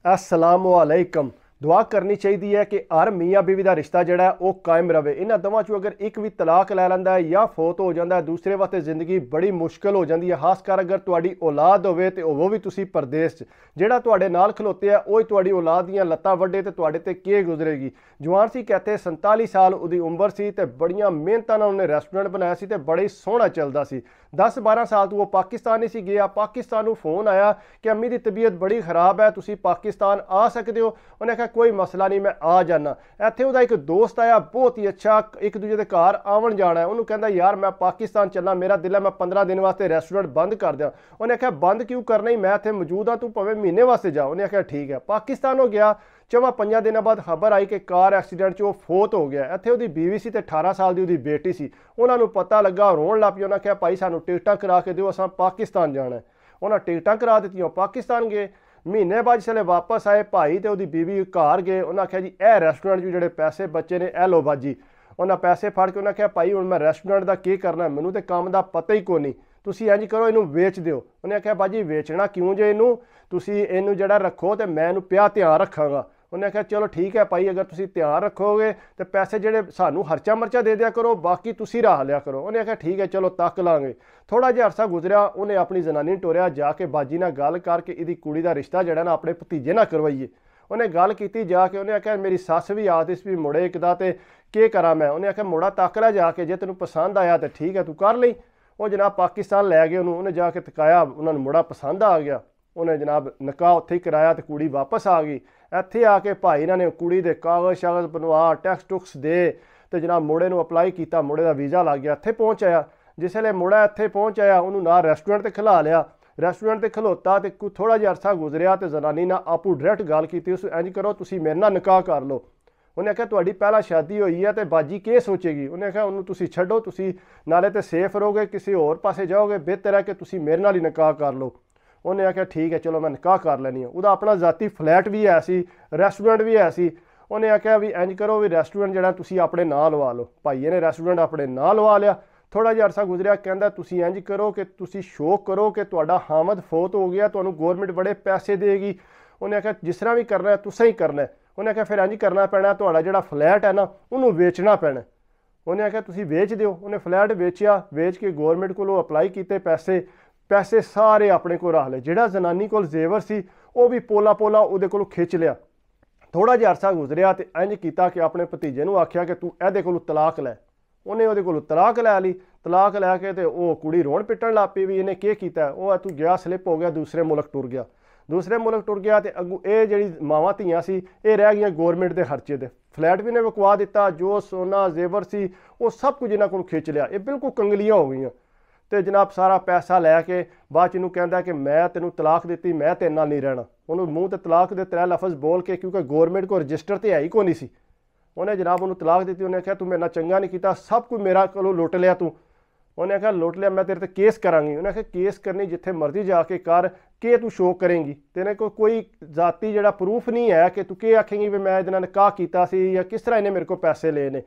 अस्सलामुअलैकुम। दुआ करनी चाहिए कि हर मियाँ बीवी का रिश्ता जोड़ा है वह कायम रहे। इन्होंने दोवों चों अगर एक भी तलाक लै लैंदा है या फोत हो जाता है, दूसरे वास्ते जिंदगी बड़ी मुश्किल हो जाती है। खासकर अगर तुहाडी औलाद होवे ते वो भी तुसी परदेस च, जेड़ा तुहाडे नाल खलोते है वही तुहाडी औलाद दीयां लत्तां वड्डे ते तुहाडे ते के गुजरेगी। जवान सी कहते 47 साल उहदी उम्र सी ते बड़ियां मेहनतां नाल उन्हें रेस्टोरेंट बनाया सी ते बड़े सोहना चलदा सी। 10-12 साल तो वो पाकिस्तान ही सी गया। पाकिस्तान फोन आया कि अम्मी की तबीयत बड़ी खराब है, तुसी पाकिस्तान आ सकते हो। उन्हें कहा कोई मसला नहीं, मैं आ जाना। इत्थे उहदा एक दोस्त आया बहुत ही अच्छा, एक दूजे के घर आवन जाना है। उन्होंने कहता यार मैं पाकिस्तान चलना, मेरा दिल है मैं 15 दिन वास्ते रेस्टोरेंट बंद कर दिया। उन्हें आख्या बंद क्यों करना ही, मैं इत्थे मौजूद हाँ, तू भावें महीने वास्ते जा। उन्हें आख्या ठीक है। पाकिस्तान हो गया। 4-5 दिन बाद खबर आई कि कार एक्सीडेंट च वो फोत हो गया। इत्थे उहदी बीवी सी ते 18 साल की उहदी बेटी सी। उन्होंने पता लगा, रोन लग पई। उन्हें आख्या भाई सानू टिकटां करा के दिओ, असां पाकिस्तान जाना है। उन्हें टिकटां करा दित्तियां, पाकिस्तान गए। महीने बाद जिसले वापस आए, भाई तो उहदी बीवी घर गए। उन्हें आख्या जी ए रेस्टोरेंट जो जेडे पैसे बचे ने ए लो बाजी। उन्हें पैसे फड़ के उन्हें आख्या भाई हुण मैं रेस्टोरेंट का की करना, मैनू तो काम का पता ही कोई नहीं, तुसी इंज करो इनू बेच दिओ। उन्हें आख्या बाजी बेचना क्यों जे, इनू तुसी इनू जेड़ा रखो तो मैं इनू पिया ध्यान रखांगा। उन्हें आख्या चलो ठीक है भाई, अगर तुसी ध्यान रखोगे तो पैसे जेडे सानू खर्चा मर्चा दे दिया करो, बाकी तुसी रख लिया करो। उन्हें आख्या ठीक है चलो तक लांगे। थोड़ा जिहा अरसा गुजरिया, उन्हें अपनी जनानी टोरिया जाके बाजी नाल गल करके इहदी कुड़ी दा रिश्ता जेड़ा ना अपने भतीजे नाल करवाइए। उन्हें गल की जाके, उन्हें आख्या मेरी सस भी आती सी मुड़े एक दा ते के करा मैं। उन्हें आख्या मुड़ा तक लै जाके, जे तेनू पसंद आया तो ठीक है तू कर लई। वो जनाब पाकिस्तान लै गए उन्होंने, उन्हें जाके तकाया, उन्होंने मुड़ा पसंद आ गया। उन्हें जनाब निकाह उत्थे ही कराया तो कुड़ी वापस आ गई। इत्थे आके भाई इन्होंने कुड़ी दे कागज़ शागज़ बनवा, टैक्स टुक्स दे तो जनाब मुड़े नूं अप्लाई किया, मुड़े का वीज़ा लग गया। इत्थे पहुँच आया। जिसले मुड़ा इत्थे पहुँच आया, उन्होंने ना रेस्टोरेंट ते खिला लिया। रेस्टोरेंट ते खलोता तो थोड़ा जिहा अरसा गुजरिया तो जनानी ना आपू डायरैक्ट गल की, उस इंज करो तुसी मेरे नाल निकाह कर लो। उन्हें आख्या तुहाडी पहला शादी हुई है तो बाजी के सोचेगी। उन्हें आख्या उन्होंने तुसी छड्डो, तुसी नाले तो सेफ रहोगे, किसी होर पासे जाओगे, बेहतर है कि तुसी मेरे नाल ही निकाह कर लो। उन्हें आख्या ठीक है चलो मैं निकाह कर लैनी है। उहदा अपना जाती फ्लैट भी है सी, रेस्टोरेंट भी है सी। उन्हें आख्या भी इंज करो भी रेस्टोरेंट जिहड़ा तुसी अपने नाल लवा लो। भाईए ने रेस्टोरेंट अपने नाल लवा लिया। थोड़ा जिहा अरसा गुजरिया, कहंदा तुसी इंज करो कि तुसी शो करो कि तुहाडा हामद फोत हो गया, तुहानू गौरमेंट बड़े पैसे देगी। उन्हें आख्या जिस तरह भी करना है तुसें ही करना है। उन्हें आख्या फिर इंज करना पैना, तुहाडा जिहड़ा फ्लैट है ना उन्होंने बेचना पैना। उन्हें आख्या तुसी बेच दिओ। उन्हें फ्लैट बेचिया, बेच के गौरमेंट को अप्लाई किए, पैसे सारे अपने को रख ले। जिहड़ा जनानी को जेवर सी वो भी पोला पोला उहदे कोलों खिच लिया। थोड़ा जिहा अरसा गुजरिया तो इंज किया कि अपने भतीजे नूं आख्या कि तू इहदे कोलों तलाक लै। उन्हें उहदे कोलों तलाक लै ली। तलाक लैके तो वह कुड़ी रोन पिटन लग पई भी इन्हें के कीता। वो तू गया स्लिप हो गया, दूसरे मुल्क टुर गया। दूसरे मुल्क टुर गया तो अगू ये जी मावां धियां सी ये रह गई गौरमेंट के खर्चे दे। फ्लैट भी ने विकवा दिता, जो सोना जेवर सी वो सब कुछ इन्होंने को खिंच लिया। ये बिल्कुल कंगलियां हो गई। तो जनाब सारा पैसा लैके बाद इनू कहता कि मैं तेनू तलाक दी, मैं तेरे नाल नहीं रहना। उन्होंने मूँह तो तलाक दे 3 लफज बोल के, क्योंकि गौरमेंट को रजिस्टर तो है ही कोई नहीं सी। उन्हें जनाब उन्होंने तलाक दी। उन्हें आख्या तू मेरे नाल चंगा नहीं किया, सब कुछ मेरा कोलों लुट लिया तू। उन्हें आख्या लुट लिया, मैं तेरे ते केस करांगी। उन्हें आख्या केस करनी जिथे मर्जी जाके कर, के तू शो करेंगी, तेरे को कोई जाती जड़ा प्रूफ नहीं है कि तू के आखेंगी भी मैं इहदे नाल निकाह कीता सी या किस तरह इन्हें मेरे को पैसे ले ने।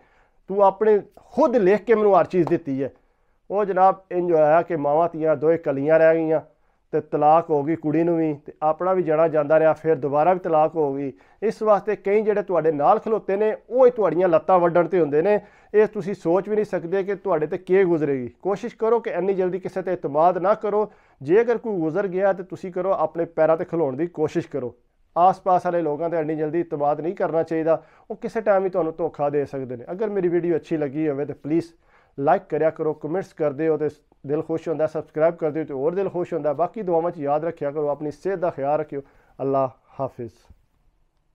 तू अपने खुद लिख के मैनू हर चीज़ दी है। वो जनाब इंज होया कि मावां धियां दोए कलियां रह गई तो तलाक हो गई कुड़ी नूं भी, ते अपना भी जड़ा जांदा रहा, फिर दोबारा भी तलाक हो गई। इस वास्ते कई जिहड़े तुहाडे नाल खलोते ने वो ही तुहाड़ियां लत्तां वड्डण ते हुंदे ने। ये तुसी सोच भी नहीं सकते कि तुहाडे ते के गुजरेगी। कोशिश करो कि इन्नी जल्दी किसी ते इतमाद ना करो। जे अगर कोई गुजर गया तो तुसी करो अपने पैरां ते खलोण दी कोशिश करो। आस पास वाले लोगों ते इन्नी जल्दी इतमाद नहीं करना चाहिए, वो किसी टाइम ही तुहानू धोखा दे सकते हैं। अगर मेरी वीडियो अच्छी लगी हो तो प्लीज़ लाइक करया करो, कमेंट्स कर दो तो दिल खुश होंदा, सब्सक्राइब कर दो तो और दिल खुश होंदा। बाकी दुआवां च याद रखा करो, अपनी सेहत का ख्याल रखियो। अल्लाह हाफिज़।